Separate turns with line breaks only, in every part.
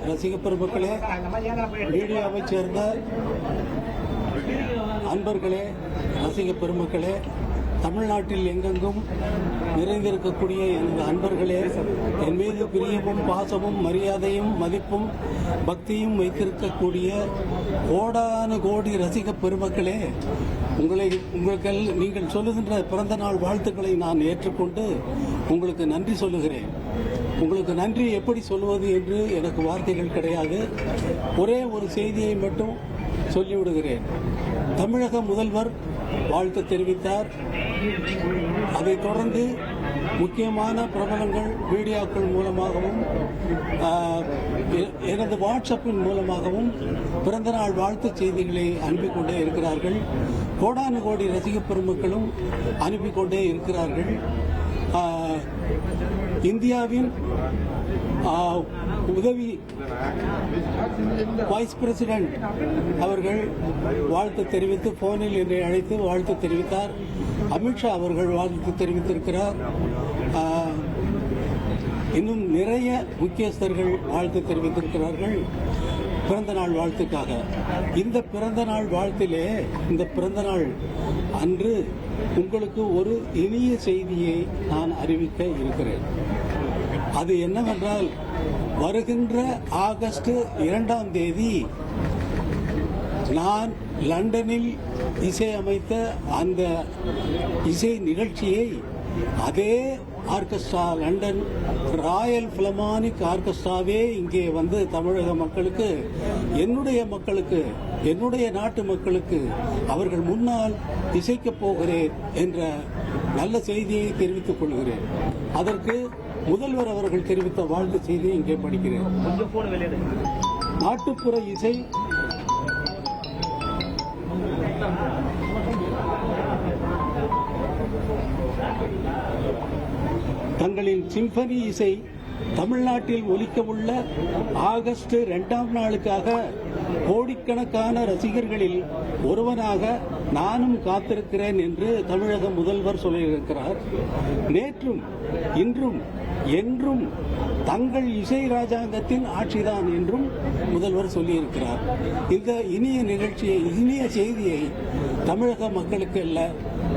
ரசிக பெருமக்களே, மீடியாவை சேர்ந்த அன்பர்களே, ரசிக பெருமக்களே, தமிழ்நாட்டில் எங்கெங்கும் நிறைந்திருக்கக்கூடிய எனது அன்பர்களே, என் மீது பிரியமும் பாசமும் மரியாதையும் மதிப்பும் பக்தியும் வைத்திருக்கக்கூடிய கோடான கோடி ரசிக பெருமக்களே, உங்களுக்கு நீங்கள் சொல்லுகின்ற பிறந்த நாள் வாழ்த்துக்களை நான் ஏற்றுக்கொண்டு உங்களுக்கு நன்றி சொல்லுகிறேன். உங்களுக்கு நன்றி எப்படி சொல்லுவது என்று எனக்கு வார்த்தைகள் கிடையாது. ஒரே ஒரு செய்தியை மட்டும் சொல்லிவிடுகிறேன். தமிழக முதல்வர் வாழ்த்து தெரிவித்தார். அதைத் தொடர்ந்து முக்கியமான பிரபலங்கள் மீடியாக்கள் மூலமாகவும் எனது வாட்ஸ்அப்பின் மூலமாகவும் பிறந்தநாள் வாழ்த்து செய்திகளை அனுப்பிக் கொண்டே இருக்கிறார்கள். கோடானு கோடி ரசிக பெருமக்களும் அனுப்பிக் கொண்டே இருக்கிறார்கள். இந்தியாவின் உதவி வைஸ் பிரசிடென்ட் அவர்கள் வாழ்த்து தெரிவித்து போனில் என்னை அழைத்து வாழ்த்து தெரிவித்தார். அமித்ஷா அவர்கள் வாழ்த்து தெரிவித்திருக்கிறார். இன்னும் நிறைய முக்கியஸ்தர்கள் வாழ்த்து தெரிவித்திருக்கிறார்கள் பிறந்த நாள் வாழ்த்துக்காக. இந்த பிறந்த நாள் வாழ்த்திலே, இந்த பிறந்த நாள் அன்று உங்களுக்கு ஒரு இனிய செய்தியை நான் அறிவிக்க இருக்கிறேன். அது என்னவென்றால், வருகின்ற ஆகஸ்ட் 2ஆம் தேதி நான் லண்டனில் இசையமைத்த அந்த இசை நிகழ்ச்சியை அதே ஆர்கெஸ்ட்ரா, லண்டன் ராயல் பிலமானிக் ஆர்கெஸ்ட்ராவே இங்கே வந்து தமிழக மக்களுக்கு, என்னுடைய மக்களுக்கு, என்னுடைய நாட்டு மக்களுக்கு அவர்கள் முன்னால் இசைக்கப் போகிறேன் என்ற நல்ல செய்தியை தெரிவித்துக் கொள்கிறேன். அதற்கு முதல்வர் அவர்கள் தெரிவித்த வாழ்த்து செய்தியை இங்கே படிக்கிறேன். நாட்டுப்புற இசை தங்களின் சிம்பனி இசை தமிழ்நாட்டில் ஒலிக்கவுள்ள ஆகஸ்ட் 2ஆம் நாளுக்காக கோடிக்கணக்கான ரசிகர்களில் ஒருவனாக நானும் காத்திருக்கிறேன் என்று தமிழக முதல்வர் சொல்லியிருக்கிறார். நேற்றும் இன்றும் என்றும் தங்கள் இசை ராஜாங்கத்தின் ஆட்சிதான் என்றும் முதல்வர் சொல்லியிருக்கிறார். இந்த இனிய நிகழ்ச்சியை, இனிய செய்தியை தமிழக மக்களுக்கு அல்ல,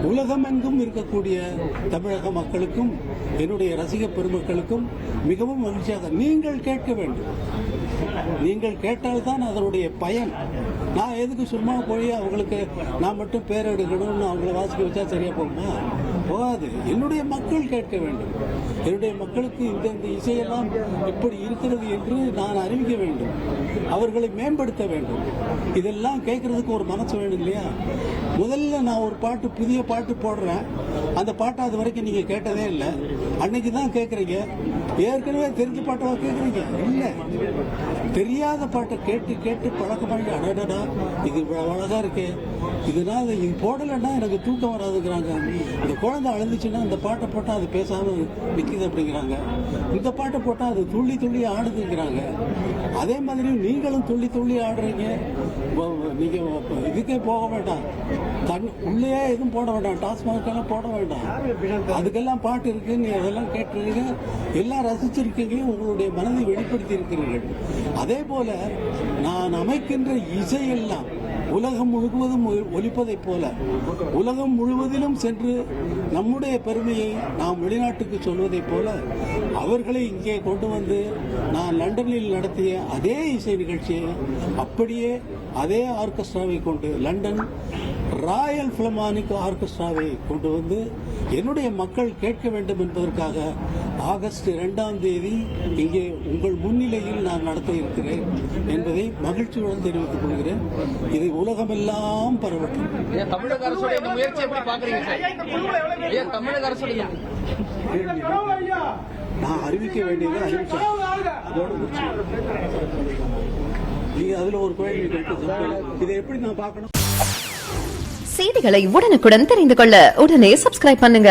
உலகமெங்கும் இருக்கக்கூடிய தமிழக மக்களுக்கும் என்னுடைய ரசிக பெருமக்களுக்கும் மிகவும் மகிழ்ச்சியாக நீங்கள் கேட்க வேண்டும். நீங்கள் கேட்டால்தான் அதனுடைய பயன். நான் எதுக்கு சும்மா போய் அவங்களுக்கு நான் மட்டும் பேர் எடுக்கணும்னு அவங்கள வாசிக்க வச்சா சரியா போகுமா? போகாது. என்னுடைய மக்கள் கேட்க வேண்டும். என்னுடைய மக்களுக்கு இந்த இசையெல்லாம் இப்படி இருக்கிறது என்று நான் அறிவிக்க வேண்டும். அவர்களை மேம்படுத்த வேண்டும். இதெல்லாம் கேட்கறதுக்கு ஒரு மனசு வேணும் இல்லையா? முதல்ல நான் ஒரு பாட்டு, புதிய பாட்டு போடுறேன். அந்த பாட்டை அது வரைக்கும் நீங்க கேட்டதே இல்லை. அன்னைக்கு தான் கேட்கறீங்க. ஏற்கனவே தெரிஞ்ச பாட்டவா கேட்கறீங்க? இல்லை, தெரியாத பாட்டை கேட்டு கேட்டு பழக்கமாகி, அடடா இது அழகா இருக்கு, இதனால இது போடலைன்னா எனக்கு தூக்கம் வராதுங்கிறாங்க. இந்த குழந்தை அழுந்துச்சுன்னா இந்த பாட்டை போட்டால் அது பேசாம நிற்கிது அப்படிங்கிறாங்க. இந்த பாட்டை போட்டால் அது துள்ளி துள்ளி ஆடுதுங்கிறாங்க. அதே மாதிரி நீங்களும் துள்ளி துள்ளி ஆடுறீங்க. நீங்க இதுக்கே போக வேண்டாம், உள்ளே எதுவும் போட வேண்டாம், டாஸ்மாகெல்லாம் போட வேண்டாம். அதுக்கெல்லாம் பாட்டு இருக்கு. நீ அதெல்லாம் கேட்டுருக்கீங்க, எல்லாம் ரசிச்சிருக்கீங்க, உங்களுடைய மனதை வெளிப்படுத்தி இருக்கிறீர்கள். அதே போல நான் அமைக்கின்ற இசையெல்லாம் உலகம் முழுவதும் ஒலிப்பதைப் போல உலகம் முழுவதிலும் சென்று நம்முடைய பெருமையை நாம் வெளிநாட்டுக்கு சொல்வதைப் போல அவர்களை இங்கே கொண்டு வந்து நான் லண்டனில் நடத்திய அதே இசை நிகழ்ச்சியை அப்படியே அதே ஆர்கெஸ்ட்ராவை கொண்டு, லண்டன் ராயல் பிலமானிக் ஆர்கெஸ்ட்ராவை கொண்டு வந்து என்னுடைய மக்கள் கேட்க வேண்டும் என்பதற்காக ஆகஸ்ட் 2ஆம் தேதி இங்கே உங்கள் முன்னிலையில் நான் நடத்த இருக்கிறேன் என்பதை மகிழ்ச்சியுடன் தெரிவித்துக் கொள்கிறேன். இதை உலகமெல்லாம் பரவட்டும்.
தமிழக அரசுடைய முயற்சி எப்படி பாக்குறீங்க? தமிழக அரசுடைய
நான் அறிவிக்க வேண்டியதை அறிவிச்சேன். அதோட நீங்க அதுல ஒரு கோயில் இதை எப்படி நான் பார்க்கணும்?
செய்திகளை உடனுக்குடன் தெரிந்து கொள்ள உடனே சப்ஸ்கிரைப் பண்ணுங்க.